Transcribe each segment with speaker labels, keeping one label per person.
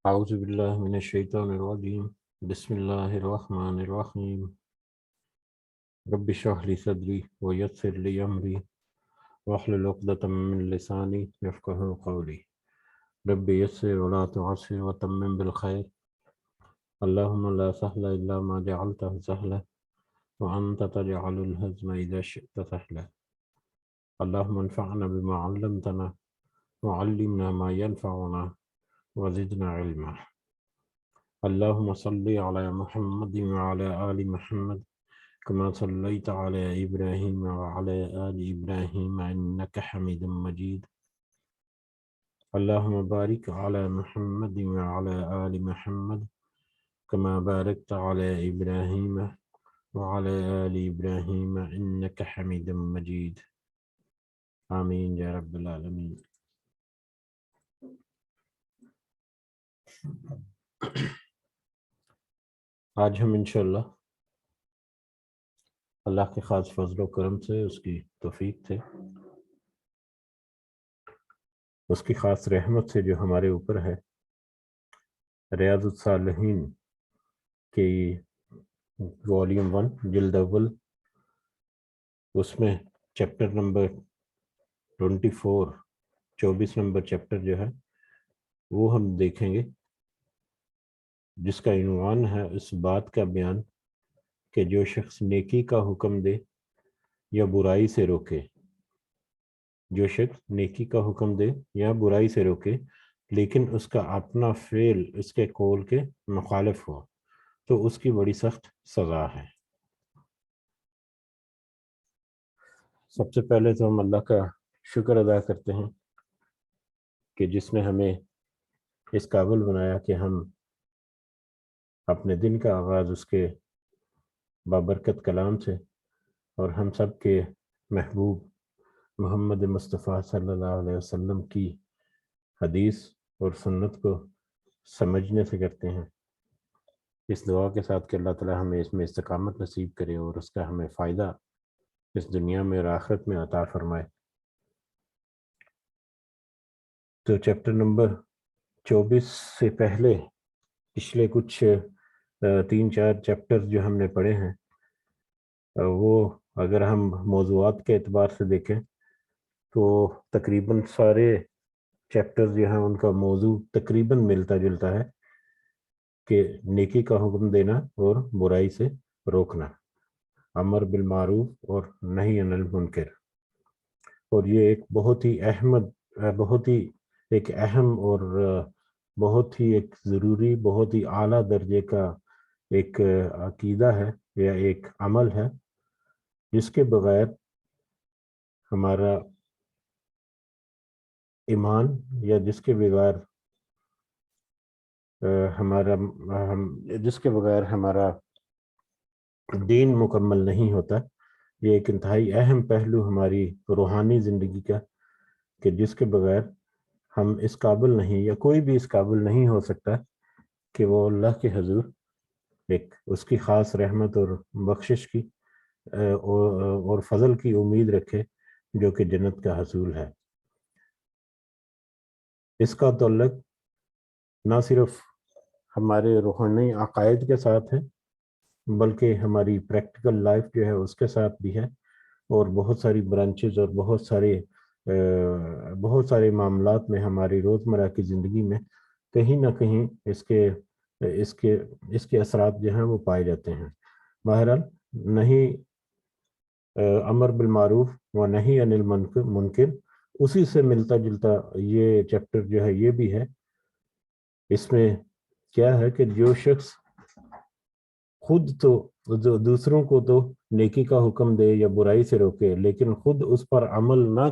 Speaker 1: اعوذ باللہ من الشیطان الرجیم بسم اللہ الرحمن الرحیم رب اشرح لی صدری ویسر لی امری واحلل عقدۃ من لسانی یفقہوا قولی رب یسر ولا تعسر وتمم بالخیر اللہم لا سہل الا ما جعلتہ سہلا وانت تجعل الحزن اذا شئت سہلا اللہم انفعنا بما علمتنا وعلمنا ما ينفعنا وزدنا علما اللهم صل على محمد وعلى آل محمد كما صليت على إبراهيم وعلى آل إبراهيم إنك حميد مجيد اللهم بارك على محمد وعلى آل محمد كما باركت على إبراهيم وعلى آل إبراهيم إنك حميد مجيد آمين يا رب العالمين. آج ہم انشاءاللہ اللہ کے خاص فضل و کرم سے، اس کی توفیق سے، اس کی خاص رحمت سے جو ہمارے اوپر ہے، ریاض الصالحین کی والیوم 1 جلد اول، اس میں چیپٹر نمبر 24 نمبر چیپٹر جو ہے وہ ہم دیکھیں گے، جس کا عنوان ہے اس بات کا بیان کہ جو شخص نیکی کا حکم دے یا برائی سے روکے، جو شخص نیکی کا حکم دے یا برائی سے روکے لیکن اس کا اپنا فعل اس کے قول کے مخالف ہو تو اس کی بڑی سخت سزا ہے۔ سب سے پہلے تو ہم اللہ کا شکر ادا کرتے ہیں کہ جس نے ہمیں اس قابل بنایا کہ ہم اپنے دن کا آغاز اس کے بابرکت کلام سے اور ہم سب کے محبوب محمد مصطفیٰ صلی اللہ علیہ وسلم کی حدیث اور سنت کو سمجھنے سے کرتے ہیں، اس دعا کے ساتھ کہ اللہ تعالی ہمیں اس میں استقامت نصیب کرے اور اس کا ہمیں فائدہ اس دنیا میں اور آخرت میں عطا فرمائے۔ تو چیپٹر نمبر 24 سے پہلے پچھلے کچھ 3-4 چیپٹر جو ہم نے پڑھے ہیں، وہ اگر ہم موضوعات کے اعتبار سے دیکھیں تو تقریباً سارے چیپٹر جو ہیں ان کا موضوع تقریباً ملتا جلتا ہے کہ نیکی کا حکم دینا اور برائی سے روکنا، امر بالمعروف اور نہی عن المنکر، اور یہ ایک بہت ہی ایک اہم اور بہت ہی ایک ضروری، بہت ہی اعلیٰ درجے کا ایک عقیدہ ہے یا ایک عمل ہے جس کے بغیر ہمارا ایمان یا جس کے بغیر ہمارا دین مکمل نہیں ہوتا۔ یہ ایک انتہائی اہم پہلو ہماری روحانی زندگی کا کہ جس کے بغیر ہم اس قابل نہیں، یا کوئی بھی اس قابل نہیں ہو سکتا کہ وہ اللہ کے حضور ایک اس کی خاص رحمت اور بخشش کی اور فضل کی امید رکھے جو کہ جنت کا حصول ہے۔ اس کا تعلق نہ صرف ہمارے روحانی عقائد کے ساتھ ہے بلکہ ہماری پریکٹیکل لائف جو ہے اس کے ساتھ بھی ہے، اور بہت ساری برانچز اور بہت سارے معاملات میں ہماری روزمرہ کی زندگی میں کہیں نہ کہیں اس کے اثرات جو ہیں وہ پائے جاتے ہیں۔ بہرحال نہیں امر بالمعروف و نہی عن المنکر اسی سے ملتا جلتا یہ چیپٹر جو ہے یہ بھی ہے۔ اس میں کیا ہے کہ جو شخص خود تو دوسروں کو تو نیکی کا حکم دے یا برائی سے روکے لیکن خود اس پر عمل نہ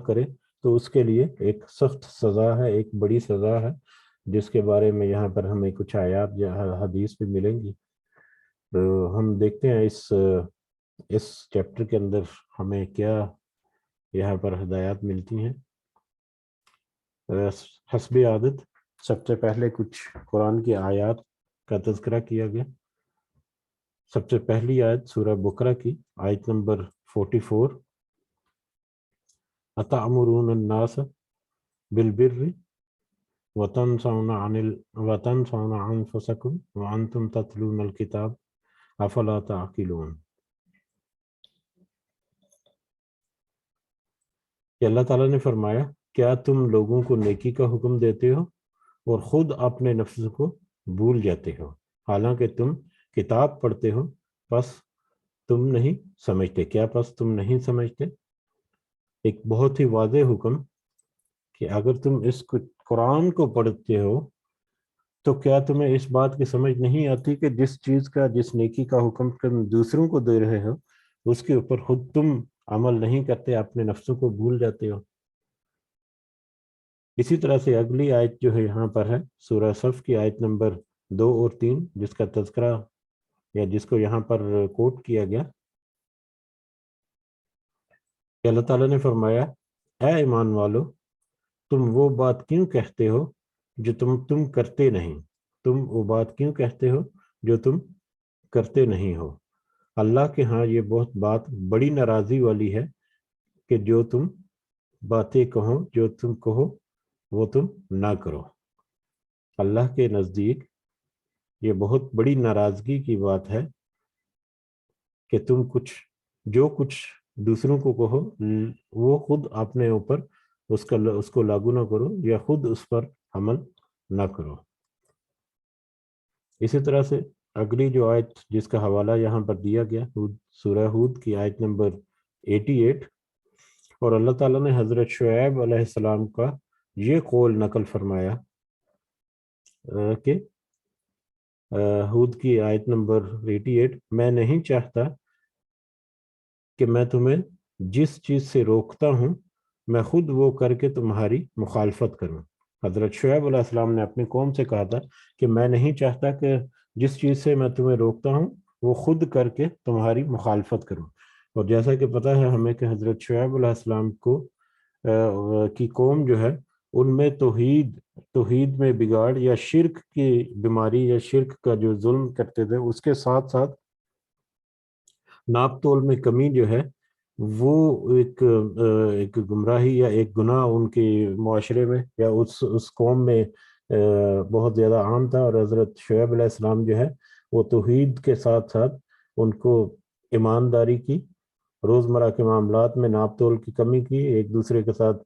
Speaker 1: کرے تو اس کے لیے ایک سخت سزا ہے، ایک بڑی سزا ہے، جس کے بارے میں یہاں پر ہمیں کچھ آیات یا حدیث بھی ملیں گی۔ تو ہم دیکھتے ہیں اس چیپٹر کے اندر ہمیں کیا یہاں پر ہدایات ملتی ہیں۔ حسب عادت سب سے پہلے کچھ قرآن کی آیات کا تذکرہ کیا گیا۔ سب سے پہلی آیت سورہ بقرہ کی آیت نمبر 44، اتأمرون الناس بالبر وَتَنْسَوْنَ أَنفُسَكُمْ وَأَنْتُمْ تَتْلُونَ الْكِتَابَ أَفَلَا تَعْقِلُونَ۔ کہ اللہ تعالیٰ نے فرمایا کیا تم لوگوں کو نیکی کا حکم دیتے ہو اور خود اپنے نفس کو بھول جاتے ہو، حالانکہ تم کتاب پڑھتے ہو، پس تم نہیں سمجھتے؟ کیا پس تم نہیں سمجھتے؟ ایک بہت ہی واضح حکم کہ اگر تم اس قرآن کو پڑھتے ہو تو کیا تمہیں اس بات کی سمجھ نہیں آتی کہ جس چیز کا، جس نیکی کا حکم تم دوسروں کو دے رہے ہو اس کے اوپر خود تم عمل نہیں کرتے، اپنے نفسوں کو بھول جاتے ہو؟ اسی طرح سے اگلی آیت جو ہے یہاں پر ہے سورہ صف کی آیت نمبر 2 اور 3، جس کا تذکرہ یا جس کو یہاں پر کوٹ کیا گیا کہ اللہ تعالیٰ نے فرمایا اے ایمان والو، تم وہ بات کیوں کہتے ہو جو تم کرتے نہیں؟ تم وہ بات کیوں کہتے ہو جو تم کرتے نہیں ہو؟ اللہ کے ہاں یہ بہت بات بڑی ناراضی والی ہے کہ جو تم باتیں کہو، جو تم کہو وہ تم نہ کرو۔ اللہ کے نزدیک یہ بہت بڑی ناراضگی کی بات ہے کہ تم جو کچھ دوسروں کو کہو وہ خود اپنے اوپر اس کو لاگو نہ کرو یا خود اس پر عمل نہ کرو۔ اسی طرح سے اگلی جو آیت جس کا حوالہ یہاں پر دیا گیا سورہ ہود کی آیت نمبر 88، اور اللہ تعالیٰ نے حضرت شعیب علیہ السلام کا یہ قول نقل فرمایا کہ ہود کی آیت نمبر 88، میں نہیں چاہتا کہ میں تمہیں جس چیز سے روکتا ہوں میں خود وہ کر کے تمہاری مخالفت کروں۔ حضرت شعیب علیہ السلام نے اپنی قوم سے کہا تھا کہ میں نہیں چاہتا کہ جس چیز سے میں تمہیں روکتا ہوں وہ خود کر کے تمہاری مخالفت کروں۔ اور جیسا کہ پتہ ہے ہمیں کہ حضرت شعیب علیہ السلام کی قوم جو ہے ان میں توحید میں بگاڑ یا شرک کی بیماری یا شرک کا جو ظلم کرتے تھے، اس کے ساتھ ساتھ ناپ تول میں کمی جو ہے وہ ایک گمراہی یا ایک گناہ ان کے معاشرے میں یا اس قوم میں بہت زیادہ عام تھا۔ اور حضرت شعیب علیہ السلام جو ہے وہ توحید کے ساتھ ساتھ ان کو ایمانداری کی، روزمرہ کے معاملات میں ناپ تول کی کمی کی، ایک دوسرے کے ساتھ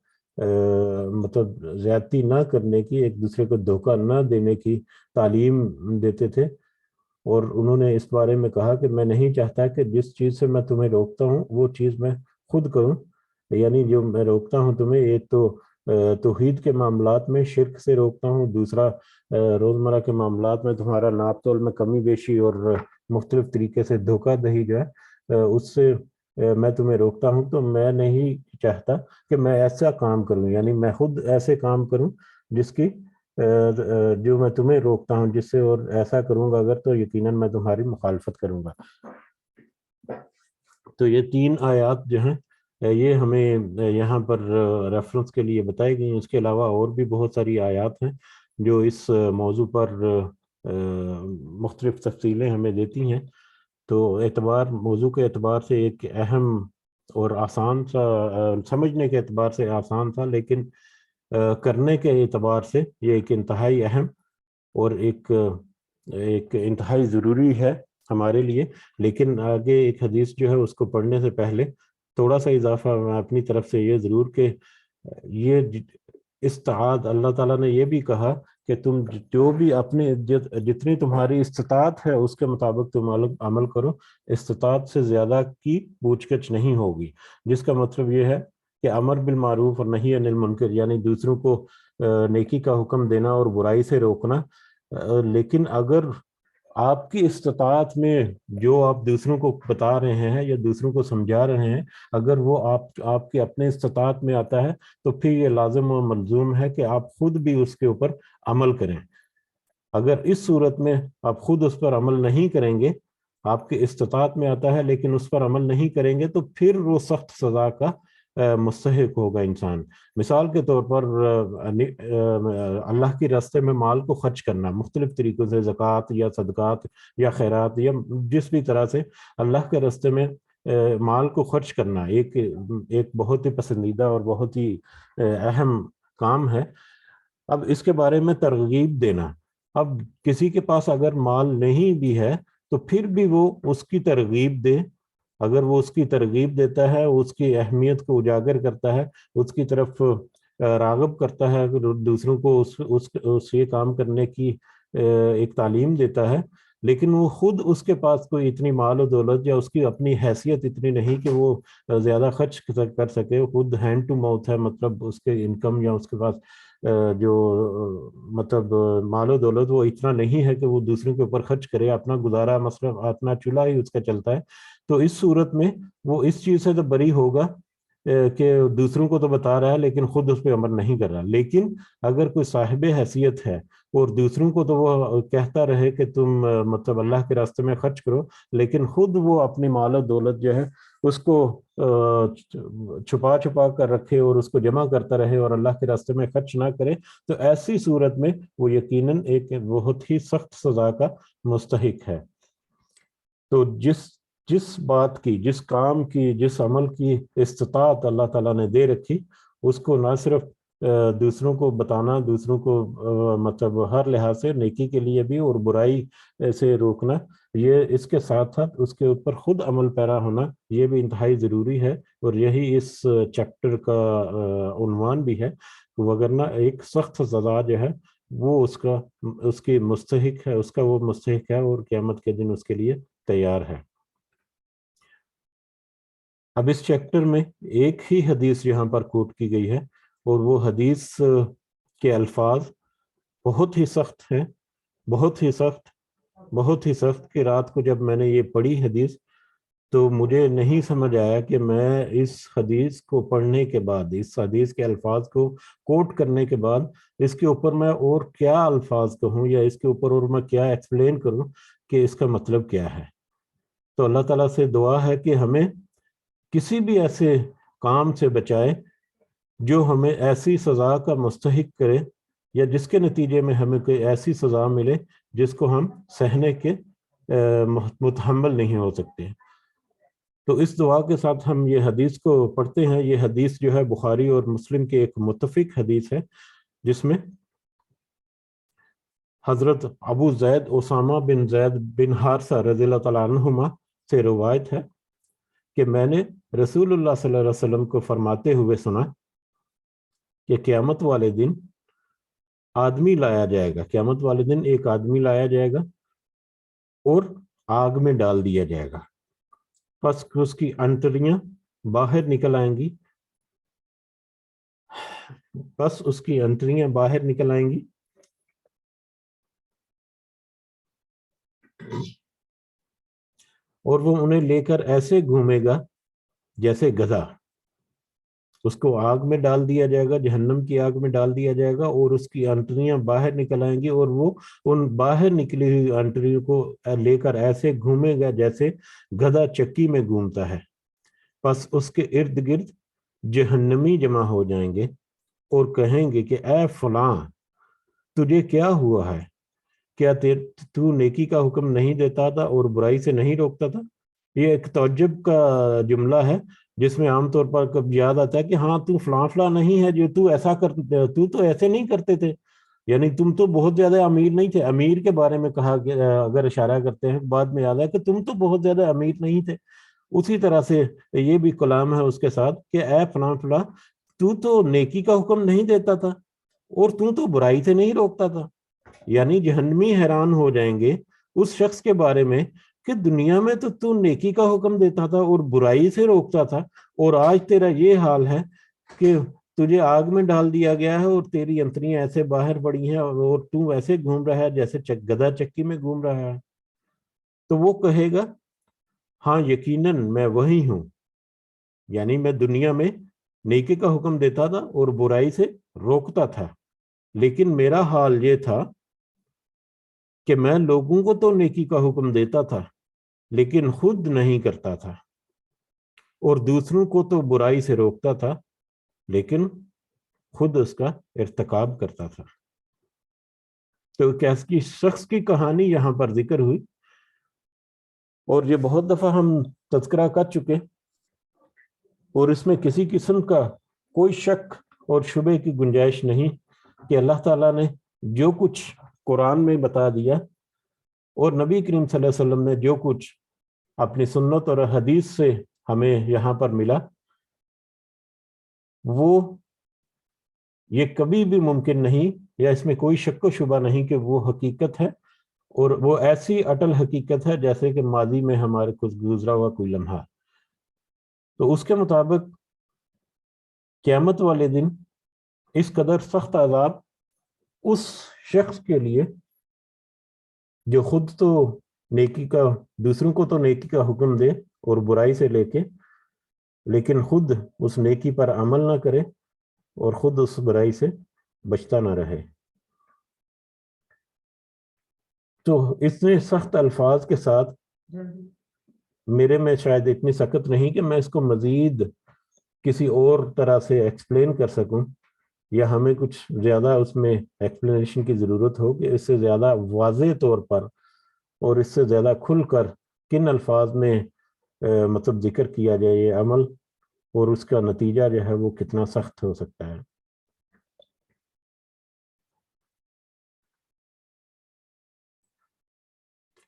Speaker 1: مطلب زیادتی نہ کرنے کی، ایک دوسرے کو دھوکہ نہ دینے کی تعلیم دیتے تھے۔ اور انہوں نے اس بارے میں کہا کہ میں نہیں چاہتا کہ جس چیز سے میں تمہیں روکتا ہوں وہ چیز میں خود کروں، یعنی جو میں روکتا ہوں تمہیں، ایک تو توحید کے معاملات میں شرک سے روکتا ہوں، دوسرا روزمرہ کے معاملات میں تمہارا ناپ تول میں کمی بیشی اور مختلف طریقے سے دھوکہ دہی جو ہے اس سے میں تمہیں روکتا ہوں۔ تو میں نہیں چاہتا کہ میں ایسا کام کروں، یعنی میں خود ایسے کام کروں جس کی جو میں تمہیں روکتا ہوں جس سے، اور ایسا کروں گا اگر تو یقیناً میں تمہاری مخالفت کروں گا۔ تو یہ 3 آیات جو ہیں یہ ہمیں یہاں پر ریفرنس کے لیے بتائی گئی۔ اس کے علاوہ اور بھی بہت ساری آیات ہیں جو اس موضوع پر مختلف تفصیلیں ہمیں دیتی ہیں۔ تو موضوع کے اعتبار سے ایک اہم اور آسان سا، سمجھنے کے اعتبار سے آسان تھا، لیکن کرنے کے اعتبار سے یہ ایک انتہائی اہم اور ایک انتہائی ضروری ہے ہمارے لیے۔ لیکن آگے ایک حدیث جو ہے اس کو پڑھنے سے پہلے تھوڑا سا اضافہ میں اپنی طرف سے یہ ضرور کہ یہ استطاعت، اللہ تعالیٰ نے یہ بھی کہا کہ تم جو بھی اپنے جتنی تمہاری استطاعت ہے اس کے مطابق تم عمل کرو، استطاعت سے زیادہ کی پوچھ گچھ نہیں ہوگی، جس کا مطلب یہ ہے کہ امر بالمعروف اور نہی عن المنکر، یعنی دوسروں کو نیکی کا حکم دینا اور برائی سے روکنا۔ لیکن اگر آپ کی استطاعت میں جو آپ دوسروں کو بتا رہے ہیں یا دوسروں کو سمجھا رہے ہیں اگر وہ آپ کے اپنے استطاعت میں آتا ہے تو پھر یہ لازم و ملزوم ہے کہ آپ خود بھی اس کے اوپر عمل کریں۔ اگر اس صورت میں آپ خود اس پر عمل نہیں کریں گے، آپ کی استطاعت میں آتا ہے لیکن اس پر عمل نہیں کریں گے، تو پھر وہ سخت سزا کا مستحق ہوگا انسان۔ مثال کے طور پر اللہ کے راستے میں مال کو خرچ کرنا مختلف طریقوں سے، زکوٰۃ یا صدقات یا خیرات یا جس بھی طرح سے اللہ کے راستے میں مال کو خرچ کرنا ایک بہت ہی پسندیدہ اور بہت ہی اہم کام ہے۔ اب اس کے بارے میں ترغیب دینا، اب کسی کے پاس اگر مال نہیں بھی ہے تو پھر بھی وہ اس کی ترغیب دے، اگر وہ اس کی ترغیب دیتا ہے، اس کی اہمیت کو اجاگر کرتا ہے، اس کی طرف راغب کرتا ہے، اگر دوسروں کو اس یہ کام کرنے کی ایک تعلیم دیتا ہے، لیکن وہ خود اس کے پاس کوئی اتنی مال و دولت یا اس کی اپنی حیثیت اتنی نہیں کہ وہ زیادہ خرچ کر سکے، وہ خود ہینڈ ٹو ماؤتھ ہے، مطلب اس کے انکم یا اس کے پاس جو مطلب مال و دولت وہ اتنا نہیں ہے کہ وہ دوسروں کے اوپر خرچ کرے، اپنا گزارا مصرف اپنا چولہا ہی اس کا چلتا ہے، تو اس صورت میں وہ اس چیز سے تو بری ہوگا کہ دوسروں کو تو بتا رہا ہے لیکن خود اس پہ عمل نہیں کر رہا۔ لیکن اگر کوئی صاحب حیثیت ہے اور دوسروں کو تو وہ کہتا رہے کہ تم مطلب اللہ کے راستے میں خرچ کرو، لیکن خود وہ اپنی مال و دولت جو ہے اس کو چھپا چھپا کر رکھے اور اس کو جمع کرتا رہے اور اللہ کے راستے میں خرچ نہ کرے، تو ایسی صورت میں وہ یقیناً ایک بہت ہی سخت سزا کا مستحق ہے۔ تو جس بات کی، جس کام کی، جس عمل کی استطاعت اللہ تعالیٰ نے دے رکھی، اس کو نہ صرف دوسروں کو بتانا، دوسروں کو مطلب ہر لحاظ سے نیکی کے لیے بھی اور برائی سے روکنا، یہ اس کے ساتھ ساتھ اس کے اوپر خود عمل پیرا ہونا یہ بھی انتہائی ضروری ہے، اور یہی اس چیپٹر کا عنوان بھی ہے، وگرنہ ایک سخت سزا جو ہے وہ اس کی مستحق ہے، اس کا وہ مستحق ہے اور قیامت کے دن اس کے لیے تیار ہے۔ اب اس چیپٹر میں ایک ہی حدیث یہاں پر کوٹ کی گئی ہے، اور وہ حدیث کے الفاظ بہت ہی سخت ہیں، بہت ہی سخت، بہت ہی سخت، کہ رات کو جب میں نے یہ پڑھی حدیث تو مجھے نہیں سمجھ آیا کہ میں اس حدیث کو پڑھنے کے بعد، اس حدیث کے الفاظ کو کوٹ کرنے کے بعد اس کے اوپر میں اور کیا الفاظ کہوں یا اس کے اوپر اور میں کیا ایکسپلین کروں کہ اس کا مطلب کیا ہے۔ تو اللہ تعالیٰ سے دعا ہے کہ ہمیں کسی بھی ایسے کام سے بچائے جو ہمیں ایسی سزا کا مستحق کرے یا جس کے نتیجے میں ہمیں کوئی ایسی سزا ملے جس کو ہم سہنے کے متحمل نہیں ہو سکتے۔ تو اس دعا کے ساتھ ہم یہ حدیث کو پڑھتے ہیں۔ یہ حدیث جو ہے بخاری اور مسلم کی ایک متفق حدیث ہے، جس میں حضرت ابو زید اسامہ بن زید بن حارثہ رضی اللہ تعالیٰ عنہما سے روایت ہے کہ میں نے رسول اللہ صلی اللہ علیہ وسلم کو فرماتے ہوئے سنا کہ قیامت والے دن آدمی لایا جائے گا، قیامت والے دن ایک آدمی لایا جائے گا اور آگ میں ڈال دیا جائے گا، پس اس کی انتڑیاں باہر نکل آئیں گی، بس اس کی انتڑیاں باہر نکل آئیں گی اور وہ انہیں لے کر ایسے گھومے گا جیسے گدھا۔ اس کو آگ میں ڈال دیا جائے گا، جہنم کی آگ میں ڈال دیا جائے گا، اور اس کی انتڑیاں باہر نکل آئیں گی اور وہ ان باہر نکلی ہوئی انتڑیوں کو لے کر ایسے گھومے گا جیسے گدھا چکی میں گھومتا ہے۔ پس اس کے ارد گرد جہنمی جمع ہو جائیں گے اور کہیں گے کہ اے فلاں، تجھے کیا ہوا ہے؟ کیا تو نیکی کا حکم نہیں دیتا تھا اور برائی سے نہیں روکتا تھا؟ یہ ایک تعجب کا جملہ ہے جس میں عام طور پر کب یاد آتا ہے کہ ہاں تو فلاں فلاں نہیں ہے جو تو ایسا کرتے، تو ایسے نہیں کرتے تھے، یعنی تم تو بہت زیادہ امیر نہیں تھے۔ امیر کے بارے میں کہا اگر اشارہ کرتے ہیں بعد میں یاد ہے کہ تم تو بہت زیادہ امیر نہیں تھے، اسی طرح سے یہ بھی کلام ہے اس کے ساتھ کہ اے فلاں فلاں، تو نیکی کا حکم نہیں دیتا تھا اور تو برائی سے نہیں روکتا تھا۔ یعنی جہنمی حیران ہو جائیں گے اس شخص کے بارے میں کہ دنیا میں تو نیکی کا حکم دیتا تھا اور برائی سے روکتا تھا، اور آج تیرا یہ حال ہے کہ تجھے آگ میں ڈال دیا گیا ہے اور تیری انتڑیاں ایسے باہر پڑی ہیں اور تو ایسے گھوم رہا ہے جیسے گدھا چکی میں گھوم رہا ہے۔ تو وہ کہے گا ہاں یقیناً میں وہی ہوں، یعنی میں دنیا میں نیکی کا حکم دیتا تھا اور برائی سے روکتا تھا، لیکن میرا حال یہ تھا کہ میں لوگوں کو تو نیکی کا حکم دیتا تھا لیکن خود نہیں کرتا تھا، اور دوسروں کو تو برائی سے روکتا تھا لیکن خود اس کا ارتکاب کرتا تھا۔ تو کیسی شخص کی کہانی یہاں پر ذکر ہوئی، اور یہ بہت دفعہ ہم تذکرہ کر چکے، اور اس میں کسی قسم کا کوئی شک اور شبے کی گنجائش نہیں کہ اللہ تعالیٰ نے جو کچھ قرآن میں بتا دیا اور نبی کریم صلی اللہ علیہ وسلم نے جو کچھ اپنی سنت اور حدیث سے ہمیں یہاں پر ملا، وہ یہ کبھی بھی ممکن نہیں یا اس میں کوئی شک و شبہ نہیں کہ وہ حقیقت ہے، اور وہ ایسی اٹل حقیقت ہے جیسے کہ ماضی میں ہمارے کچھ گزرا ہوا کوئی لمحہ۔ تو اس کے مطابق قیامت والے دن اس قدر سخت عذاب اس شخص کے لیے جو خود تو نیکی کا، دوسروں کو تو نیکی کا حکم دے اور برائی سے لے کے، لیکن خود اس نیکی پر عمل نہ کرے اور خود اس برائی سے بچتا نہ رہے۔ تو اتنے سخت الفاظ کے ساتھ میرے میں شاید اتنی سخت نہیں کہ میں اس کو مزید کسی اور طرح سے ایکسپلین کر سکوں، یا ہمیں کچھ زیادہ اس میں ایکسپلینیشن کی ضرورت ہو کہ اس سے زیادہ واضح طور پر اور اس سے زیادہ کھل کر کن الفاظ میں مطلب ذکر کیا جائے یہ عمل، اور اس کا نتیجہ جو ہے وہ کتنا سخت ہو سکتا ہے۔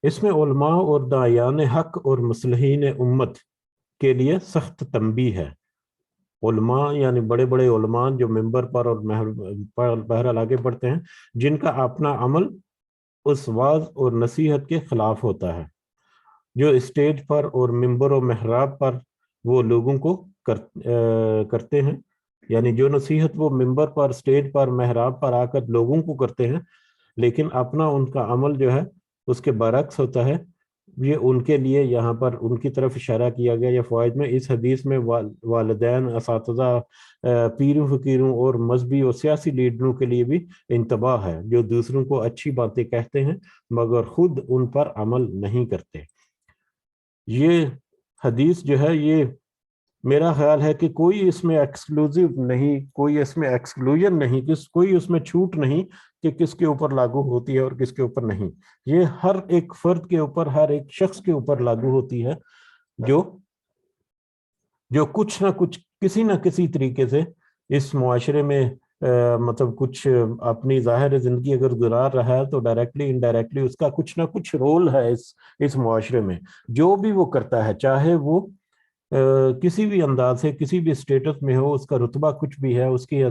Speaker 1: اس میں علماء اور داعیان حق اور مصلحین امت کے لیے سخت تنبیہ ہے۔ علماء یعنی بڑے بڑے علماء جو ممبر پر اور بہرحال آگے بڑھتے ہیں، جن کا اپنا عمل اس واعظ اور نصیحت کے خلاف ہوتا ہے، جو اسٹیج پر اور ممبر و محراب پر وہ لوگوں کو کرتے ہیں، یعنی جو نصیحت وہ ممبر پر، اسٹیج پر، محراب پر آ کر لوگوں کو کرتے ہیں، لیکن اپنا ان کا عمل جو ہے اس کے برعکس ہوتا ہے، یہ ان کے لیے یہاں پر ان کی طرف اشارہ کیا گیا۔ یا فوائد میں اس حدیث میں والدین، اساتذہ، پیروں فقیروں اور مذہبی اور سیاسی لیڈروں کے لیے بھی انتباہ ہے، جو دوسروں کو اچھی باتیں کہتے ہیں مگر خود ان پر عمل نہیں کرتے۔ یہ حدیث جو ہے یہ میرا خیال ہے کہ کوئی اس میں ایکسکلوزیو نہیں، کوئی اس میں ایکسکلوژن نہیں، کوئی اس میں چھوٹ نہیں کہ کس کے اوپر لاگو ہوتی ہے اور کس کے اوپر نہیں۔ یہ ہر ایک فرد کے اوپر، ہر ایک شخص کے اوپر لاگو ہوتی ہے جو کچھ نہ کچھ کسی نہ کسی طریقے سے اس معاشرے میں مطلب کچھ اپنی ظاہر زندگی اگر گزار رہا ہے تو ڈائریکٹلی انڈائریکٹلی اس کا کچھ نہ کچھ رول ہے اس معاشرے میں۔ جو بھی وہ کرتا ہے، چاہے وہ کسی بھی انداز سے، کسی بھی اسٹیٹس میں ہو، اس کا رتبہ کچھ بھی ہے، اس کی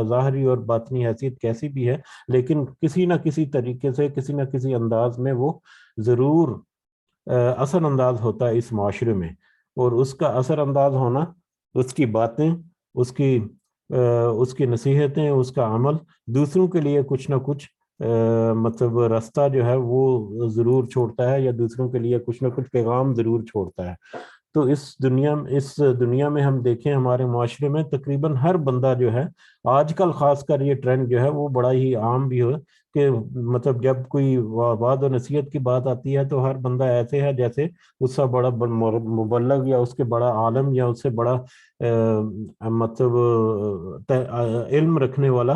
Speaker 1: ظاہری اور باطنی حیثیت کیسی بھی ہے، لیکن کسی نہ کسی طریقے سے، کسی نہ کسی انداز میں وہ ضرور اثر انداز ہوتا ہے اس معاشرے میں، اور اس کا اثر انداز ہونا، اس کی باتیں، اس کی نصیحتیں، اس کا عمل دوسروں کے لیے کچھ نہ کچھ مطلب راستہ جو ہے وہ ضرور چھوڑتا ہے، یا دوسروں کے لیے کچھ نہ کچھ پیغام ضرور چھوڑتا ہے۔ تو اس دنیا میں ہم دیکھیں، ہمارے معاشرے میں تقریباً ہر بندہ جو ہے آج کل، خاص کر یہ ٹرینڈ جو ہے وہ بڑا ہی عام بھی ہو کہ مطلب جب کوئی وعظ و نصیحت کی بات آتی ہے تو ہر بندہ ایسے ہے جیسے اس سے بڑا مبلغ یا اس کے بڑا عالم یا اس سے بڑا مطلب علم رکھنے والا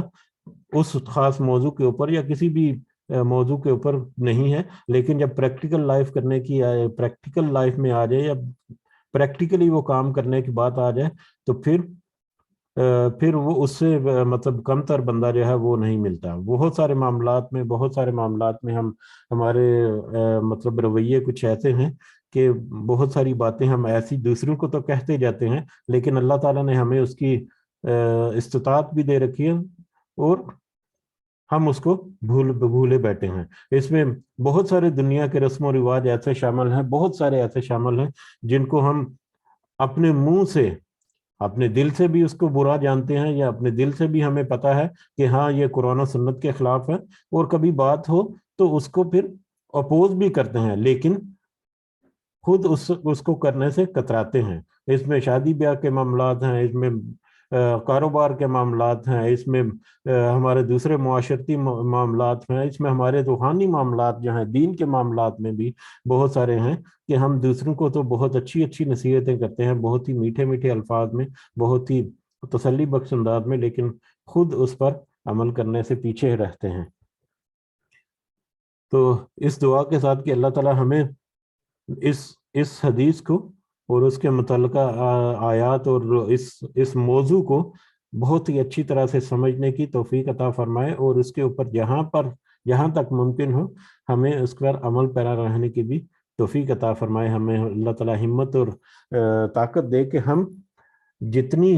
Speaker 1: اس خاص موضوع کے اوپر یا کسی بھی موضوع کے اوپر نہیں ہے۔ لیکن جب پریکٹیکل لائف کرنے کی، پریکٹیکل لائف میں آ جائے یا پریکٹیکلی وہ کام کرنے کی بات آ جائے تو پھر وہ اس سے مطلب کم تر بندہ جو ہے وہ نہیں ملتا۔ بہت سارے معاملات میں ہمارے مطلب رویے کچھ ایسے ہیں کہ بہت ساری باتیں ہم ایسی دوسروں کو تو کہتے جاتے ہیں، لیکن اللہ تعالیٰ نے ہمیں اس کی استطاعت بھی دے رکھی ہے اور ہم اس کو بھولے بیٹھے ہیں۔ اس میں بہت سارے دنیا کے رسم و رواج ایسے شامل ہیں، بہت سارے ایسے شامل ہیں جن کو ہم اپنے منہ سے، اپنے دل سے بھی اس کو برا جانتے ہیں، یا اپنے دل سے بھی ہمیں پتا ہے کہ ہاں یہ قرآن و سنت کے خلاف ہے، اور کبھی بات ہو تو اس کو پھر اپوز بھی کرتے ہیں، لیکن خود اس کو کرنے سے کتراتے ہیں۔ اس میں شادی بیاہ کے معاملات ہیں، اس میں کاروبار کے معاملات ہیں، اس میں ہمارے دوسرے معاشرتی معاملات ہیں، اس میں ہمارے روحانی معاملات جو ہیں، دین کے معاملات میں بھی بہت سارے ہیں کہ ہم دوسروں کو تو بہت اچھی اچھی نصیحتیں کرتے ہیں، بہت ہی میٹھے میٹھے الفاظ میں، بہت ہی تسلی بخش انداز میں، لیکن خود اس پر عمل کرنے سے پیچھے رہتے ہیں۔ تو اس دعا کے ساتھ کہ اللہ تعالیٰ ہمیں اس حدیث کو اور اس کے متعلقہ آیات اور اس موضوع کو بہت ہی اچھی طرح سے سمجھنے کی توفیق عطا فرمائے، اور اس کے اوپر جہاں تک ممکن ہو ہمیں اس پر عمل پیرا رہنے کی بھی توفیق عطا فرمائے۔ ہمیں اللہ تعالی ہمت اور طاقت دے کہ ہم جتنی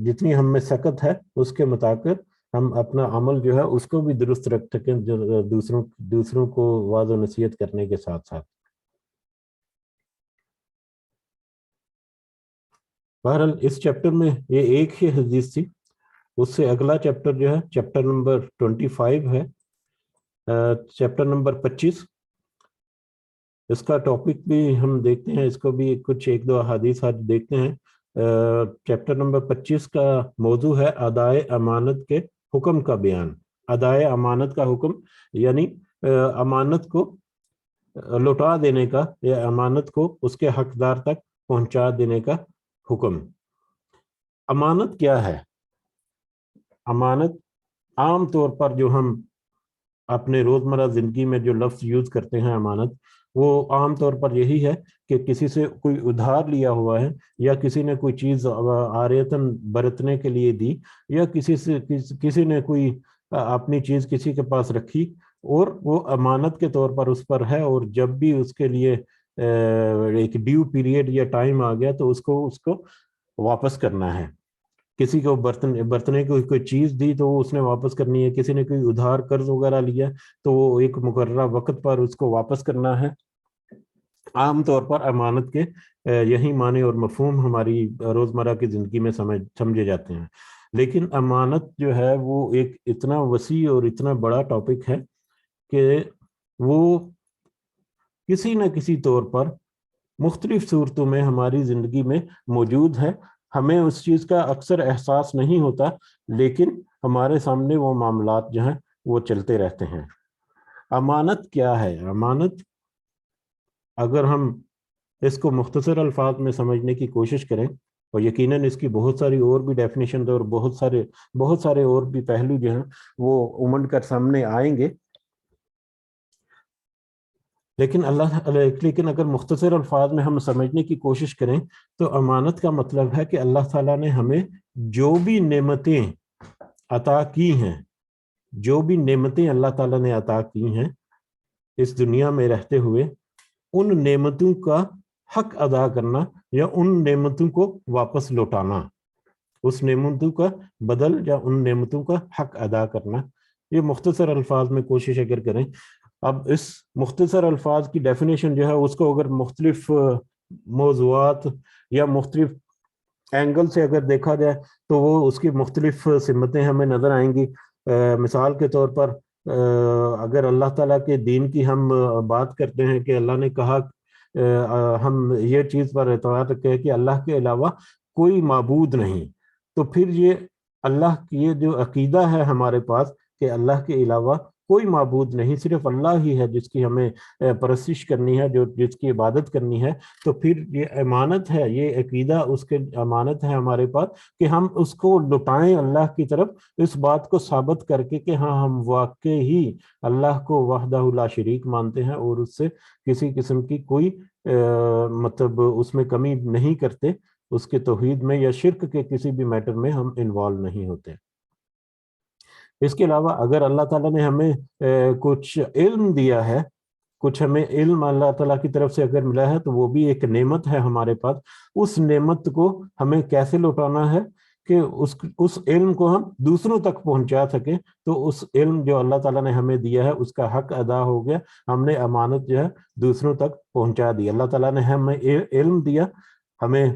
Speaker 1: جتنی ہم میں سکت ہے اس کے مطابق ہم اپنا عمل جو ہے اس کو بھی درست رکھ سکیں، دوسروں کو واعظ و نصیحت کرنے کے ساتھ ساتھ۔ بہرحال اس چیپٹر میں یہ ایک ہی حدیث تھی، اس سے اگلا چیپٹر جو ہے چیپٹر نمبر 25 ہے، چیپٹر نمبر 25۔ اس کا ٹاپک بھی ہم دیکھتے ہیں، اس کو بھی کچھ ایک دو احادیث آج دیکھتے ہیں۔ چیپٹر نمبر 25 کا موضوع ہے ادائے امانت کے حکم کا بیان۔ ادائے امانت کا حکم یعنی امانت کو لوٹا دینے کا یا امانت کو اس کے حقدار تک پہنچا دینے کا حکم۔ امانت کیا ہے؟ امانت عام طور پر جو ہم اپنے روزمرہ زندگی میں جو لفظ یوز کرتے ہیں امانت، وہ عام طور پر یہی ہے کہ کسی سے کوئی ادھار لیا ہوا ہے، یا کسی نے کوئی چیز عاریتاً برتنے کے لیے دی، یا کسی نے کوئی اپنی چیز کسی کے پاس رکھی اور وہ امانت کے طور پر اس پر ہے، اور جب بھی اس کے لیے ایک ڈیو پیریڈ یا ٹائم آ گیا تو اس کو واپس کرنا ہے۔ کسی کو برتنے کو کوئی چیز دی تو وہ اس نے واپس کرنی ہے، کسی نے کوئی ادھار قرض وغیرہ لیا تو وہ ایک مقررہ وقت پر اس کو واپس کرنا ہے۔ عام طور پر امانت کے یہی معنی اور مفہوم ہماری روزمرہ کی زندگی میں سمجھے جاتے ہیں، لیکن امانت جو ہے وہ ایک اتنا وسیع اور اتنا بڑا ٹاپک ہے کہ وہ کسی نہ کسی طور پر مختلف صورتوں میں ہماری زندگی میں موجود ہے۔ ہمیں اس چیز کا اکثر احساس نہیں ہوتا، لیکن ہمارے سامنے وہ معاملات جو ہیں وہ چلتے رہتے ہیں۔ امانت کیا ہے؟ امانت اگر ہم اس کو مختصر الفاظ میں سمجھنے کی کوشش کریں، اور یقیناً اس کی بہت ساری اور بھی ڈیفینیشن اور بہت سارے اور بھی پہلو جو ہیں وہ امنڈ کر سامنے آئیں گے، لیکن اگر مختصر الفاظ میں ہم سمجھنے کی کوشش کریں تو امانت کا مطلب ہے کہ اللہ تعالیٰ نے ہمیں جو بھی نعمتیں عطا کی ہیں، جو بھی نعمتیں اللہ تعالیٰ نے عطا کی ہیں اس دنیا میں رہتے ہوئے، ان نعمتوں کا حق ادا کرنا یا ان نعمتوں کو واپس لوٹانا، اس نعمتوں کا بدل یا ان نعمتوں کا حق ادا کرنا، یہ مختصر الفاظ میں کوشش اگر کریں۔ اب اس مختصر الفاظ کی ڈیفینیشن جو ہے اس کو اگر مختلف موضوعات یا مختلف اینگل سے اگر دیکھا جائے تو وہ اس کی مختلف سمتیں ہمیں نظر آئیں گی۔ مثال کے طور پر اگر اللہ تعالیٰ کے دین کی ہم بات کرتے ہیں کہ اللہ نے کہا ہم یہ چیز پر اعتماد رکھتے ہیں کہ اللہ کے علاوہ کوئی معبود نہیں، تو پھر یہ اللہ کی یہ جو عقیدہ ہے ہمارے پاس کہ اللہ کے علاوہ کوئی معبود نہیں، صرف اللہ ہی ہے جس کی ہمیں پرستش کرنی ہے، جس کی عبادت کرنی ہے، تو پھر یہ امانت ہے، یہ عقیدہ اس کے امانت ہے ہمارے پاس کہ ہم اس کو لٹائیں اللہ کی طرف، اس بات کو ثابت کر کے کہ ہاں ہم واقع ہی اللہ کو وحدہ لا شریک مانتے ہیں اور اس سے کسی قسم کی کوئی مطلب اس میں کمی نہیں کرتے، اس کے توحید میں یا شرک کے کسی بھی میٹر میں ہم انوالو نہیں ہوتے۔ اس کے علاوہ اگر اللہ تعالیٰ نے ہمیں کچھ علم دیا ہے، کچھ ہمیں علم اللہ تعالیٰ کی طرف سے اگر ملا ہے تو وہ بھی ایک نعمت ہے ہمارے پاس۔ اس نعمت کو ہمیں کیسے لوٹانا ہے کہ اس علم کو ہم دوسروں تک پہنچا سکیں، تو اس علم جو اللہ تعالیٰ نے ہمیں دیا ہے اس کا حق ادا ہو گیا، ہم نے امانت جو ہے دوسروں تک پہنچا دی۔ اللہ تعالیٰ نے ہمیں علم دیا، ہمیں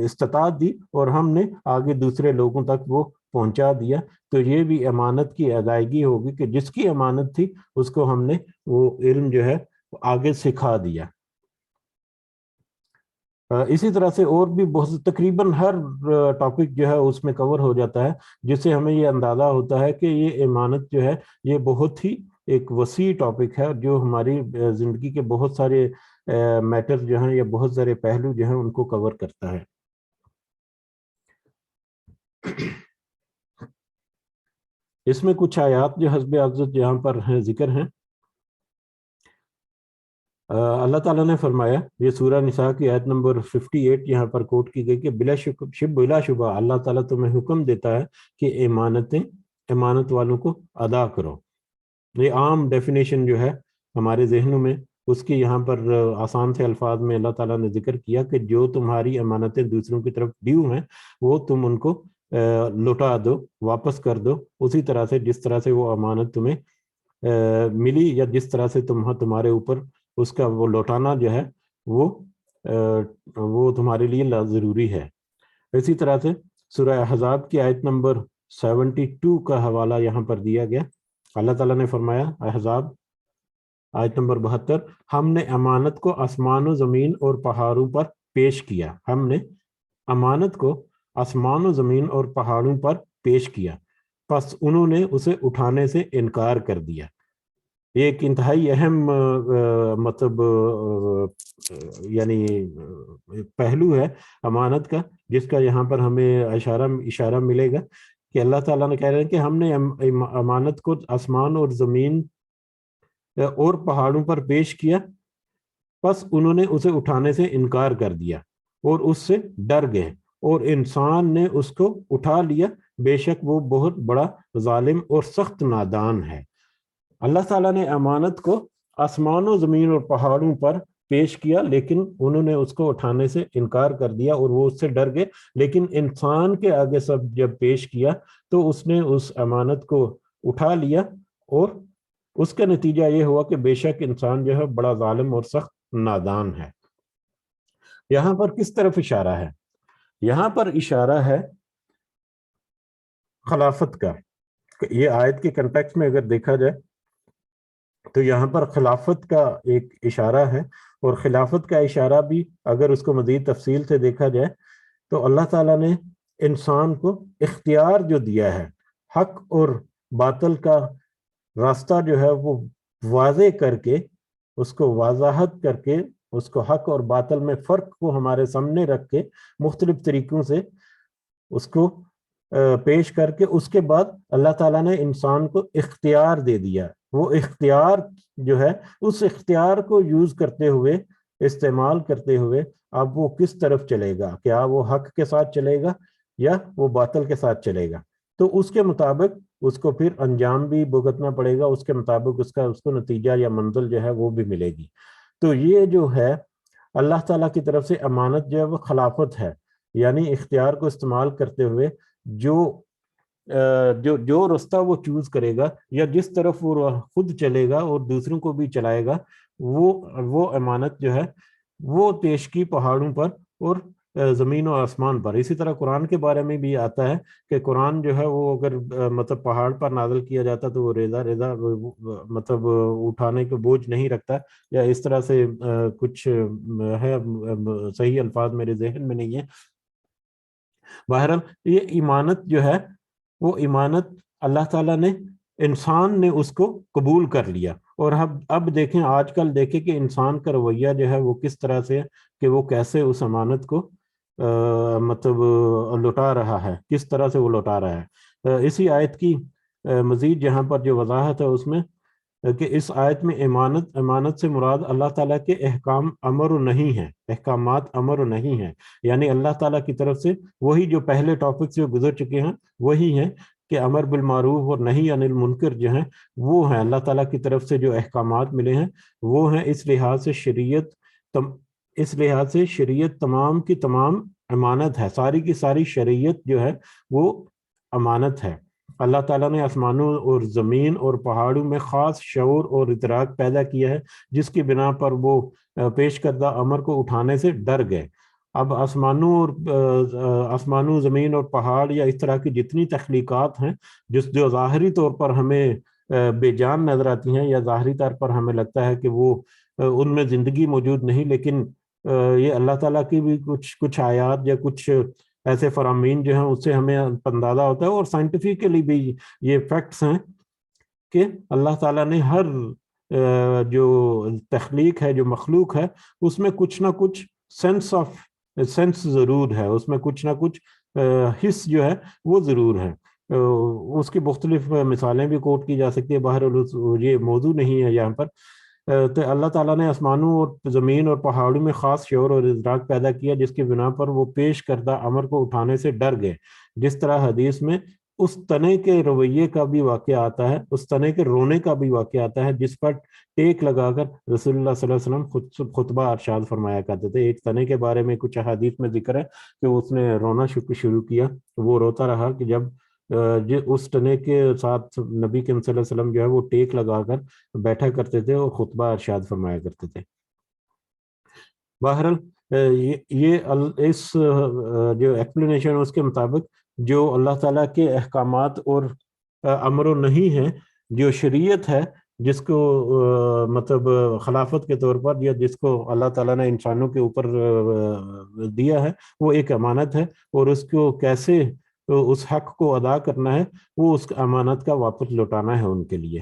Speaker 1: استطاعت دی، اور ہم نے آگے دوسرے لوگوں تک وہ پہنچا دیا، تو یہ بھی امانت کی ادائیگی ہوگی کہ جس کی امانت تھی اس کو ہم نے وہ علم جو ہے آگے سکھا دیا۔ اسی طرح سے اور بھی بہت تقریباً ہر ٹاپک جو ہے اس میں کور ہو جاتا ہے، جس سے ہمیں یہ اندازہ ہوتا ہے کہ یہ امانت جو ہے یہ بہت ہی ایک وسیع ٹاپک ہے، جو ہماری زندگی کے بہت سارے میٹر جو ہیں یا بہت سارے پہلو جو ہیں ان کو کور کرتا ہے۔ اس میں کچھ آیات جو حسب اقدس یہاں پر ذکر ہیں۔ اللہ تعالیٰ نے فرمایا، یہ سورہ نساء کی آیت نمبر 58 یہاں پر کوٹ کی گئی کہ بلا شبہ اللہ تعالیٰ تمہیں حکم دیتا ہے کہ امانت والوں کو ادا کرو۔ یہ عام ڈیفینیشن جو ہے ہمارے ذہنوں میں، اس کی یہاں پر آسان سے الفاظ میں اللہ تعالیٰ نے ذکر کیا کہ جو تمہاری امانتیں دوسروں کی طرف ڈیو ہیں وہ تم ان کو لوٹا دو، واپس کر دو، اسی طرح سے جس طرح سے وہ امانت تمہیں ملی، یا جس طرح سے تمہارے اوپر اس کا وہ لوٹانا جو ہے وہ تمہارے لیے ضروری ہے۔ اسی طرح سے سورہ احزاب کی آیت نمبر 72 کا حوالہ یہاں پر دیا گیا۔ اللہ تعالیٰ نے فرمایا، احزاب آیت نمبر 72، ہم نے امانت کو آسمان و زمین اور پہاڑوں پر پیش کیا۔ ہم نے امانت کو آسمان و زمین اور پہاڑوں پر پیش کیا، پس انہوں نے اسے اٹھانے سے انکار کر دیا۔ یہ ایک انتہائی اہم مطلب یعنی پہلو ہے امانت کا، جس کا یہاں پر ہمیں اشارہ ملے گا کہ اللہ تعالیٰ نے کہہ رہے ہیں کہ ہم نے امانت کو آسمان اور زمین اور پہاڑوں پر پیش کیا، پس انہوں نے اسے اٹھانے سے انکار کر دیا اور اس سے ڈر گئے، اور انسان نے اس کو اٹھا لیا، بے شک وہ بہت بڑا ظالم اور سخت نادان ہے۔ اللہ تعالیٰ نے امانت کو آسمان و زمین اور پہاڑوں پر پیش کیا، لیکن انہوں نے اس کو اٹھانے سے انکار کر دیا اور وہ اس سے ڈر گئے۔ لیکن انسان کے آگے سب جب پیش کیا تو اس نے اس امانت کو اٹھا لیا، اور اس کا نتیجہ یہ ہوا کہ بے شک انسان جو ہے بڑا ظالم اور سخت نادان ہے۔ یہاں پر کس طرف اشارہ ہے؟ یہاں پر اشارہ ہے خلافت کا۔ یہ آیت کے کنٹیکسٹ میں اگر دیکھا جائے تو یہاں پر خلافت کا ایک اشارہ ہے، اور خلافت کا اشارہ بھی اگر اس کو مزید تفصیل سے دیکھا جائے تو اللہ تعالیٰ نے انسان کو اختیار جو دیا ہے، حق اور باطل کا راستہ جو ہے وہ واضح کر کے، اس کو وضاحت کر کے، اس کو حق اور باطل میں فرق کو ہمارے سامنے رکھ کے مختلف طریقوں سے اس کو پیش کر کے، اس کے بعد اللہ تعالیٰ نے انسان کو اختیار دے دیا۔ وہ اختیار جو ہے، اس اختیار کو یوز کرتے ہوئے، استعمال کرتے ہوئے اب وہ کس طرف چلے گا، کیا وہ حق کے ساتھ چلے گا یا وہ باطل کے ساتھ چلے گا، تو اس کے مطابق اس کو پھر انجام بھی بھگتنا پڑے گا، اس کے مطابق اس کو نتیجہ یا منزل جو ہے وہ بھی ملے گی۔ تو یہ جو ہے اللہ تعالیٰ کی طرف سے امانت جو ہے وہ خلافت ہے، یعنی اختیار کو استعمال کرتے ہوئے جو رستہ وہ چوز کرے گا یا جس طرف وہ خود چلے گا اور دوسروں کو بھی چلائے گا، وہ امانت جو ہے وہ پیش کی پہاڑوں پر اور زمین و آسمان پر۔ اسی طرح قرآن کے بارے میں بھی آتا ہے کہ قرآن جو ہے وہ اگر مطلب پہاڑ پر نازل کیا جاتا تو وہ ریزہ مطلب اٹھانے کے بوجھ نہیں رکھتا، یا اس طرح سے کچھ ہے، صحیح الفاظ میرے ذہن میں نہیں ہے۔ بہرحال یہ ایمانت جو ہے وہ ایمانت اللہ تعالیٰ نے، انسان نے اس کو قبول کر لیا، اور اب دیکھیں، آج کل دیکھیں کہ انسان کا رویہ جو ہے وہ کس طرح سے، کہ وہ کیسے اس امانت کو مطلب لوٹا رہا ہے، کس طرح سے وہ لوٹا رہا ہے۔ اسی آیت کی مزید جہاں پر جو وضاحت ہے اس میں کہ اس آیت میں امانت سے مراد اللہ تعالیٰ کے احکام امر نہیں ہیں، احکامات امر نہیں ہیں، یعنی اللہ تعالیٰ کی طرف سے وہی جو پہلے ٹاپک سے گزر چکے ہیں وہی ہیں کہ امر بالمعروف اور نہی عن المنکر جو ہیں وہ ہیں اللہ تعالیٰ کی طرف سے جو احکامات ملے ہیں وہ ہیں۔ اس لحاظ سے شریعت تمام کی تمام امانت ہے، ساری کی ساری شریعت جو ہے وہ امانت ہے۔ اللہ تعالیٰ نے آسمانوں اور زمین اور پہاڑوں میں خاص شعور اور ادراک پیدا کیا ہے، جس کی بنا پر وہ پیش کردہ امر کو اٹھانے سے ڈر گئے۔ اب آسمانوں زمین اور پہاڑ یا اس طرح کی جتنی تخلیقات ہیں جو ظاہری طور پر ہمیں بے جان نظر آتی ہیں، یا ظاہری طور پر ہمیں لگتا ہے کہ وہ ان میں زندگی موجود نہیں، لیکن یہ اللہ تعالیٰ کی بھی کچھ آیات یا کچھ ایسے فرامین جو ہیں اس سے ہمیں اندازہ ہوتا ہے، اور سائنٹیفکلی بھی یہ فیکٹس ہیں کہ اللہ تعالیٰ نے ہر جو تخلیق ہے، جو مخلوق ہے، اس میں کچھ نہ کچھ سینس ضرور ہے، اس میں کچھ نہ کچھ حص جو ہے وہ ضرور ہے۔ اس کی مختلف مثالیں بھی کوٹ کی جا سکتی ہے، بہرحال یہ موضوع نہیں ہے یہاں پر۔ تو اللہ تعالیٰ نے آسمانوں اور زمین اور پہاڑوں میں خاص شعور اور ادراک پیدا کیا جس کی بنا پر وہ پیش کردہ امر کو اٹھانے سے ڈر گئے. جس طرح حدیث میں اس تنے کے رویے کا بھی واقعہ آتا ہے، اس تنے کے رونے کا بھی واقعہ آتا ہے جس پر ٹیک لگا کر رسول اللہ صلی اللہ علیہ وسلم خطبہ ارشاد فرمایا کرتے تھے. ایک تنے کے بارے میں کچھ احادیث میں ذکر ہے کہ اس نے رونا شروع کیا. وہ روتا رہا کہ جب اس تنے کے ساتھ نبی کریم صلی اللہ علیہ وسلم جو ہے وہ ٹیک لگا کر بیٹھا کرتے تھے اور خطبہ ارشاد فرمایا کرتے تھے. بہرحال اس جو ایکسپلینیشن اس کے مطابق جو اللہ تعالیٰ کے احکامات اور امر و نہیں ہے، جو شریعت ہے جس کو مطلب خلافت کے طور پر یا جس کو اللہ تعالیٰ نے انسانوں کے اوپر دیا ہے، وہ ایک امانت ہے، اور اس کو کیسے اس حق کو ادا کرنا ہے، وہ اس امانت کا واپس لوٹانا ہے ان کے لیے.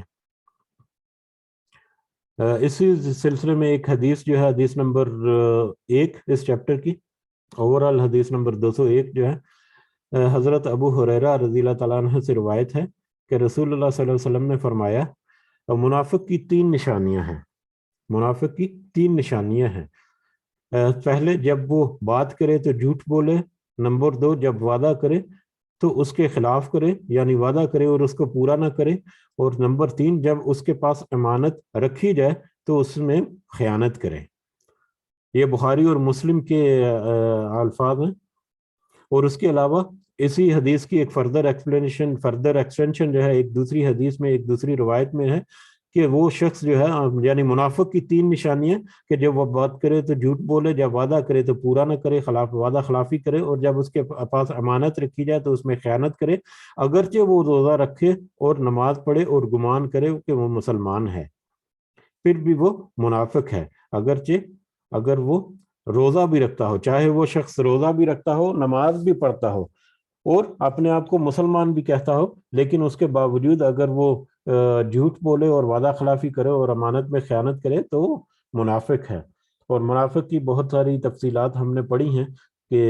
Speaker 1: اسی سلسلے میں ایک حدیث جو ہے، حدیث نمبر 1 اس چیپٹر کی، اوورال حدیث نمبر 201 جو ہے، حضرت ابو ہریرہ رضی اللہ تعالیٰ عنہ سے روایت ہے کہ رسول اللہ صلی اللہ علیہ وسلم نے فرمایا منافق کی 3 نشانیاں ہیں. منافق کی 3 نشانیاں ہیں. پہلے جب وہ بات کرے تو جھوٹ بولے. نمبر 2 جب وعدہ کرے تو اس کے خلاف کرے، یعنی وعدہ کرے اور اس کو پورا نہ کرے. اور نمبر 3 جب اس کے پاس امانت رکھی جائے تو اس میں خیانت کرے. یہ بخاری اور مسلم کے الفاظ ہیں. اور اس کے علاوہ اسی حدیث کی ایک فردر ایکسٹینشن جو ہے ایک دوسری حدیث میں، ایک دوسری روایت میں ہے کہ وہ شخص جو ہے، یعنی منافق کی 3 نشانیاں کہ جب وہ بات کرے تو جھوٹ بولے، جب وعدہ کرے تو پورا نہ کرے، وعدہ خلافی کرے، اور جب اس کے پاس امانت رکھی جائے تو اس میں خیانت کرے. اگرچہ وہ روزہ رکھے اور نماز پڑھے اور گمان کرے کہ وہ مسلمان ہے، پھر بھی وہ منافق ہے. اگرچہ اگر وہ روزہ بھی رکھتا ہو، چاہے وہ شخص روزہ بھی رکھتا ہو، نماز بھی پڑھتا ہو اور اپنے آپ کو مسلمان بھی کہتا ہو، لیکن اس کے باوجود اگر وہ جھوٹ بولے اور وعدہ خلافی کرے اور امانت میں خیانت کرے تو وہ منافق ہے. اور منافق کی بہت ساری تفصیلات ہم نے پڑھی ہیں کہ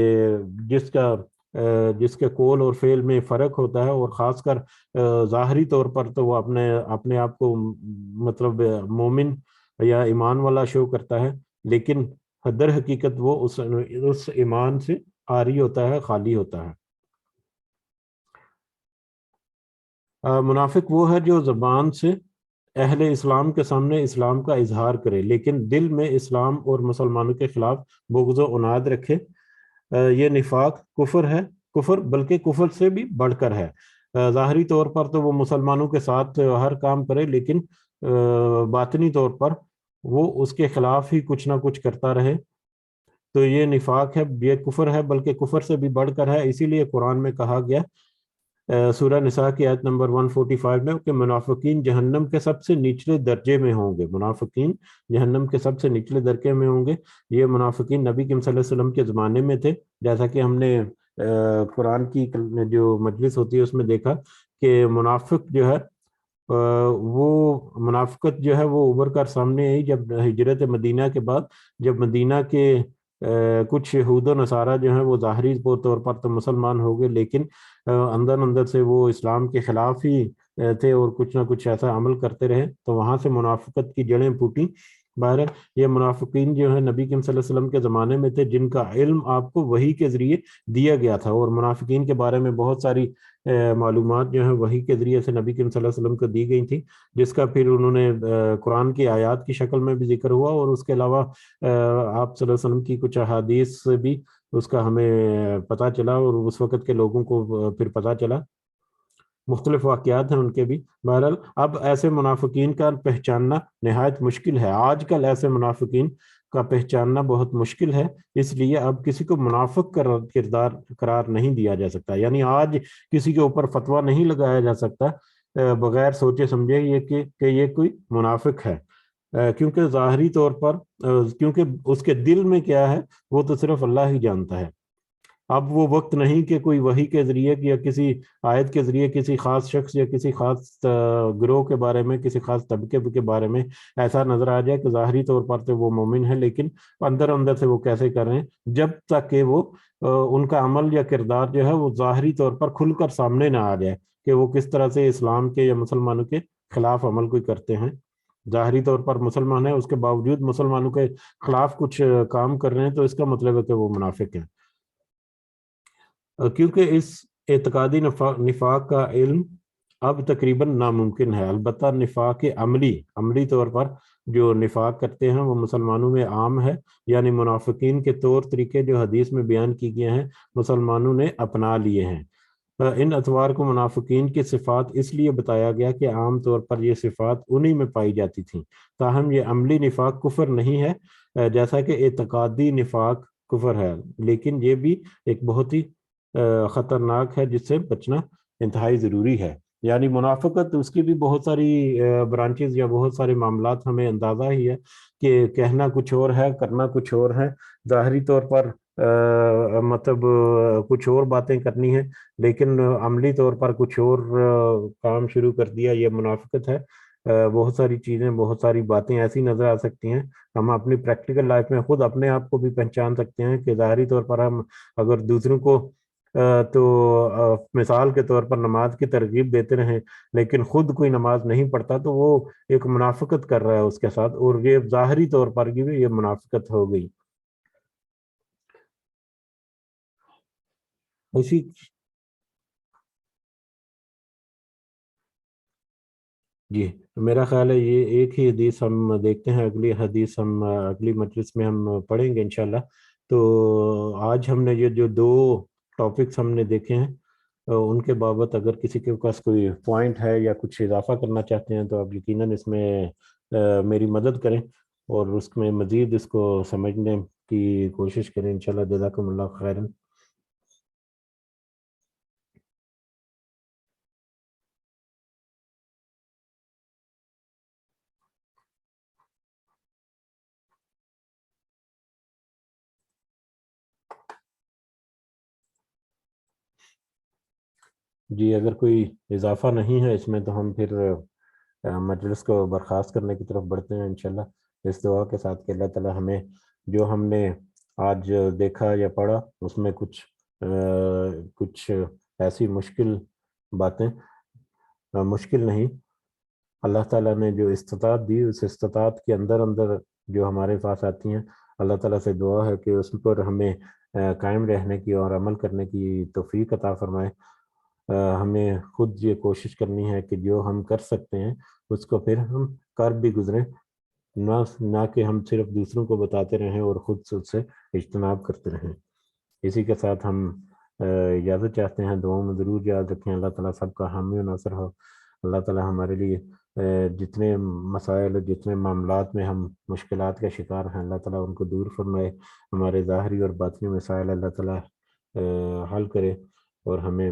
Speaker 1: جس کے قول اور فعل میں فرق ہوتا ہے، اور خاص کر ظاہری طور پر تو وہ اپنے آپ کو مطلب مومن یا ایمان والا شو کرتا ہے، لیکن در حقیقت وہ اس ایمان سے عاری ہوتا ہے، خالی ہوتا ہے. منافق وہ ہے جو زبان سے اہل اسلام کے سامنے اسلام کا اظہار کرے لیکن دل میں اسلام اور مسلمانوں کے خلاف بغض و عناد رکھے. یہ نفاق کفر ہے، کفر بلکہ کفر سے بھی بڑھ کر ہے. ظاہری طور پر تو وہ مسلمانوں کے ساتھ ہر کام کرے، لیکن باطنی طور پر وہ اس کے خلاف ہی کچھ نہ کچھ کرتا رہے. تو یہ نفاق ہے، یہ کفر ہے، بلکہ کفر سے بھی بڑھ کر ہے. اسی لیے قرآن میں کہا گیا سورہ نساء کی آیت نمبر 145 میں کہ منافقین جہنم کے سب سے نچلے درجے میں ہوں گے. منافقین جہنم کے سب سے نچلے درجے میں ہوں گے. یہ منافقین نبی کریم صلی اللہ علیہ وسلم کے زمانے میں تھے، جیسا کہ ہم نے قرآن کی جو مجلس ہوتی ہے اس میں دیکھا کہ منافق جو ہے وہ منافقت جو ہے وہ ابھر کر سامنے آئی جب ہجرت مدینہ کے بعد، جب مدینہ کے کچھ یہود و نصارہ جو ہیں وہ ظاہری طور پر تو مسلمان ہو گئے، لیکن اندر سے وہ اسلام کے خلاف ہی تھے اور کچھ نہ کچھ ایسا عمل کرتے رہے، تو وہاں سے منافقت کی جڑیں پھوٹیں. بہرحال یہ منافقین جو ہیں نبی کریم صلی اللہ علیہ وسلم کے زمانے میں تھے، جن کا علم آپ کو وحی کے ذریعے دیا گیا تھا، اور منافقین کے بارے میں بہت ساری معلومات جو ہیں وحی کے ذریعے سے نبی کریم صلی اللہ علیہ وسلم کو دی گئی تھی، جس کا پھر انہوں نے قرآن کی آیات کی شکل میں بھی ذکر ہوا، اور اس کے علاوہ آپ صلی اللہ علیہ وسلم کی کچھ احادیث سے بھی اس کا ہمیں پتہ چلا، اور اس وقت کے لوگوں کو پھر پتہ چلا. مختلف واقعات ہیں ان کے بھی. بہرحال اب ایسے منافقین کا پہچاننا نہایت مشکل ہے. آج کل ایسے منافقین کا پہچاننا بہت مشکل ہے، اس لیے اب کسی کو منافق کردار قرار نہیں دیا جا سکتا. یعنی آج کسی کے اوپر فتویٰ نہیں لگایا جا سکتا بغیر سوچے سمجھے کہ یہ کوئی منافق ہے، کیونکہ ظاہری طور پر کیونکہ اس کے دل میں کیا ہے وہ تو صرف اللہ ہی جانتا ہے. اب وہ وقت نہیں کہ کوئی وحی کے ذریعے یا کسی آیت کے ذریعے کسی خاص شخص یا کسی خاص گروہ کے بارے میں، کسی خاص طبقے کے بارے میں ایسا نظر آ جائے کہ ظاہری طور پر تو وہ مومن ہے، لیکن اندر سے وہ کیسے کر رہے ہیں، جب تک کہ وہ ان کا عمل یا کردار جو ہے وہ ظاہری طور پر کھل کر سامنے نہ آ جائے کہ وہ کس طرح سے اسلام کے یا مسلمانوں کے خلاف عمل کوئی کرتے ہیں. ظاہری طور پر مسلمان ہے، اس کے باوجود مسلمانوں کے خلاف کچھ کام کر رہے ہیں، تو اس کا مطلب ہے کہ وہ منافق ہیں، کیونکہ اس اعتقادی نفاق کا علم اب تقریباً ناممکن ہے۔ البتہ نفاق عملی طور پر جو نفاق کرتے ہیں وہ مسلمانوں میں عام ہے، یعنی منافقین کے طور طریقے جو حدیث میں بیان کی گئے ہیں مسلمانوں نے اپنا لیے ہیں۔ ان اطوار کو منافقین کی صفات اس لیے بتایا گیا کہ عام طور پر یہ صفات انہی میں پائی جاتی تھیں، تاہم یہ عملی نفاق کفر نہیں ہے، جیسا کہ اعتقادی نفاق کفر ہے، لیکن یہ بھی ایک بہت ہی خطرناک ہے جس سے بچنا انتہائی ضروری ہے۔ یعنی منافقت اس کی بھی بہت ساری برانچز یا بہت سارے معاملات ہمیں اندازہ ہی ہے کہ کہنا کچھ اور ہے، کرنا کچھ اور ہے، ظاہری طور پر مطلب کچھ اور باتیں کرنی ہیں، لیکن عملی طور پر کچھ اور کام شروع کر دیا، یہ منافقت ہے۔ بہت ساری چیزیں، بہت ساری باتیں ایسی نظر آ سکتی ہیں، ہم اپنی پریکٹیکل لائف میں خود اپنے آپ کو بھی پہچان سکتے ہیں کہ ظاہری طور پر ہم اگر دوسروں کو تو مثال کے طور پر نماز کی ترغیب دیتے رہیں، لیکن خود کوئی نماز نہیں پڑھتا تو وہ ایک منافقت کر رہا ہے اس کے ساتھ، اور یہ ظاہری طور پر بھی یہ منافقت ہو گئی۔ اسی جی، میرا خیال ہے یہ ایک ہی حدیث ہم دیکھتے ہیں، اگلی حدیث ہم اگلی مجلس میں ہم پڑھیں گے انشاءاللہ۔ تو آج ہم نے یہ جو دو ٹاپکس ہم نے دیکھے ہیں ان کے بابت اگر کسی کے پاس کوئی پوائنٹ ہے یا کچھ اضافہ کرنا چاہتے ہیں تو آپ یقیناً اس میں میری مدد کریں اور اس میں مزید اس کو سمجھنے کی کوشش کریں انشاءاللہ۔ جزاکم اللہ خیراً۔ جی، اگر کوئی اضافہ نہیں ہے اس میں تو ہم پھر مجلس کو برخاست کرنے کی طرف بڑھتے ہیں انشاءاللہ، اس دعا کے ساتھ کہ اللہ تعالی ہمیں جو ہم نے آج دیکھا یا پڑھا اس میں کچھ ایسی مشکل باتیں، مشکل نہیں، اللہ تعالیٰ نے جو استطاعت دی اس استطاعت کے اندر جو ہمارے پاس آتی ہیں، اللہ تعالیٰ سے دعا ہے کہ اس پر ہمیں قائم رہنے کی اور عمل کرنے کی توفیق عطا فرمائے۔ ہمیں خود یہ کوشش کرنی ہے کہ جو ہم کر سکتے ہیں اس کو پھر ہم کر بھی گزریں، نہ کہ ہم صرف دوسروں کو بتاتے رہیں اور خود سے اجتناب کرتے رہیں۔ اسی کے ساتھ ہم اجازت چاہتے ہیں، دعاؤں میں ضرور یاد رکھیں، اللہ تعالیٰ سب کا حامی و ناصر ہو۔ اللہ تعالیٰ ہمارے لیے جتنے مسائل، جتنے معاملات میں ہم مشکلات کا شکار ہیں، اللہ تعالیٰ ان کو دور فرمائے، ہمارے ظاہری اور باطنی مسائل اللہ تعالیٰ حل کرے اور ہمیں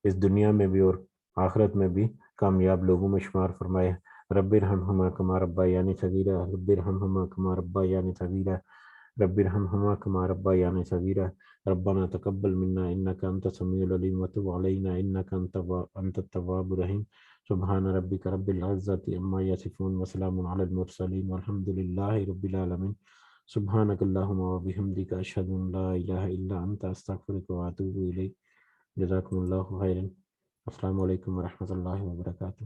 Speaker 1: اس دنیا میں بھی اور آخرت میں بھی کامیاب لوگوں میں شمار فرمائے۔ رب ارحمہما کما ربیانی صغیرا، رب ارحمہما کما ربیانی صغیرا، رب ارحمہما کما ربیانی صغیرا، ربنا تقبل منا انک انت السمیع العلیم وتب علینا انک انت التواب الرحیم۔ سبحان ربک رب العزت عما یصفون وسلام علی المرسلین والحمد للہ رب العالمین۔ سبحانک اللہم وبحمدک اشہد ان لا الہ الا انت استغفرک واتوب الیک۔ جزاکم اللہ خیرا۔ السلام علیکم ورحمۃ اللہ وبرکاتہ۔